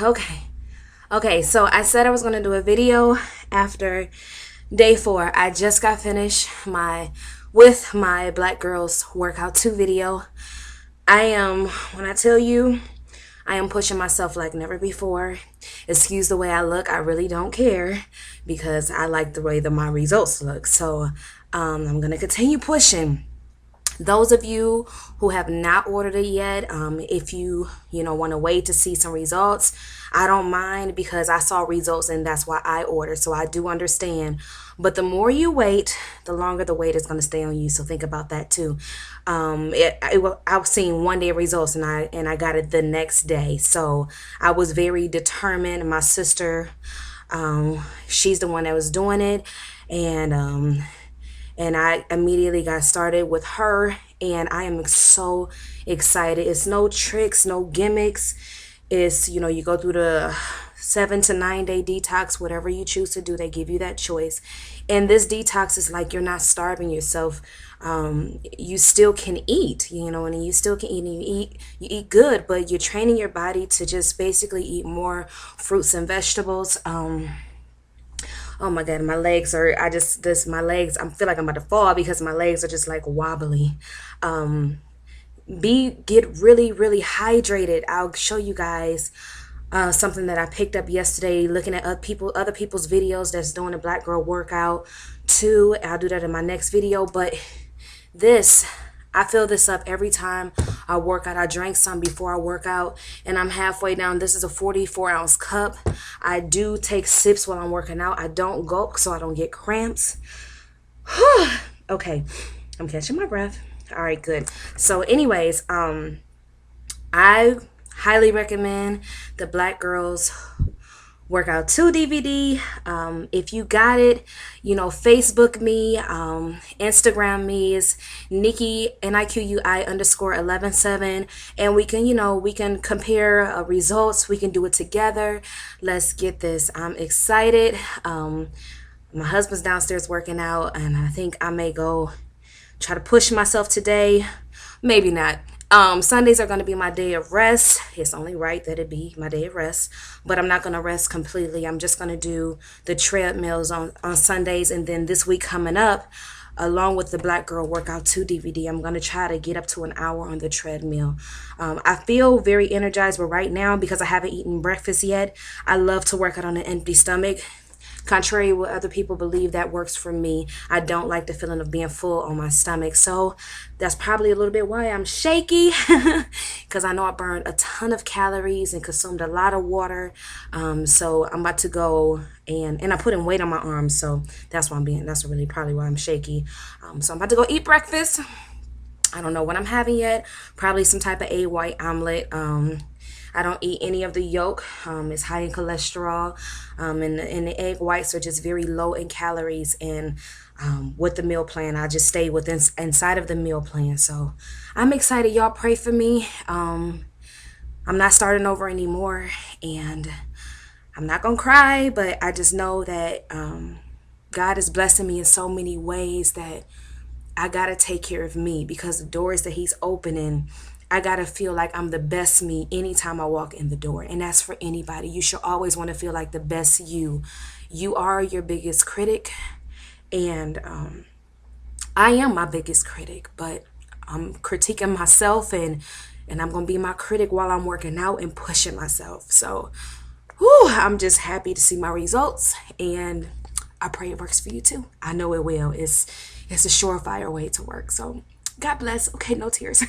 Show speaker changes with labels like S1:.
S1: Okay. Okay, so I said I was going to do a video after day 4. I just got finished with my Black Girls Workout 2 video. When I tell you, I am pushing myself like never before. Excuse the way I look. I really don't care because I like the way that my results look. So I'm going to continue pushing. Those of you who have not ordered it yet, if you want to wait to see some results, I don't mind because I saw results and that's why I ordered. So I do understand. But the more you wait, the longer the weight is going to stay on you. So think about that too. I've seen 1 day results and I got it the next day. So I was very determined. My sister, she's the one that was doing it, and I immediately got started with her, and I am so excited. It's no tricks, no gimmicks. It's, you go through the 7 to 9 day detox, whatever you choose to do, they give you that choice. And this detox is like you're not starving yourself. You still can eat, and you still can eat, and you eat good, but you're training your body to just basically eat more fruits and vegetables. Oh my God, my legs are, I feel like I'm about to fall because my legs are just like wobbly. Get really, really hydrated. I'll show you guys something that I picked up yesterday looking at other people's videos that's doing a Black Girl Workout too. I'll do that in my next video, but I fill this up every time I work out. I drank some before I work out, and I'm halfway down. This is a 44-ounce cup. I do take sips while I'm working out. I don't gulp so I don't get cramps. Okay, I'm catching my breath. All right, good. So anyways, I highly recommend the Black Girls Workout 2 DVD. If you got it, Facebook me, Instagram me is Nikki NIQUI_117, and we can compare results. We can do it together. Let's get this. I'm excited. My husband's downstairs working out, and I think I may go try to push myself today. Maybe not. Sundays are going to be my day of rest. It's only right that it be my day of rest, but I'm not going to rest completely. I'm just going to do the treadmills on Sundays, and then this week coming up, along with the Black Girl Workout 2 DVD, I'm going to try to get up to an hour on the treadmill. I feel very energized, but right now, because I haven't eaten breakfast yet, I love to work out on an empty stomach. Contrary to what other people believe, that works for me. I don't like the feeling of being full on my stomach. So that's probably a little bit why I'm shaky, because I know I burned a ton of calories and consumed a lot of water. So I'm about to go and I put in weight on my arms. So that's really probably why I'm shaky. So I'm about to go eat breakfast. I don't know what I'm having yet. Probably some type of egg white omelet. I don't eat any of the yolk. It's high in cholesterol, and the egg whites are just very low in calories. And with the meal plan, I just stay inside of the meal plan. So I'm excited. Y'all pray for me. I'm not starting over anymore, and I'm not gonna cry, but I just know that God is blessing me in so many ways that I gotta take care of me, because the doors that He's opening, I gotta feel like I'm the best me anytime I walk in the door. And that's for anybody. You should always want to feel like the best you. You are your biggest critic. And I am my biggest critic, but I'm critiquing myself, and I'm gonna be my critic while I'm working out and pushing myself. So I'm just happy to see my results, and I pray it works for you too. I know it will. It's a surefire way to work. So God bless. Okay, no tears.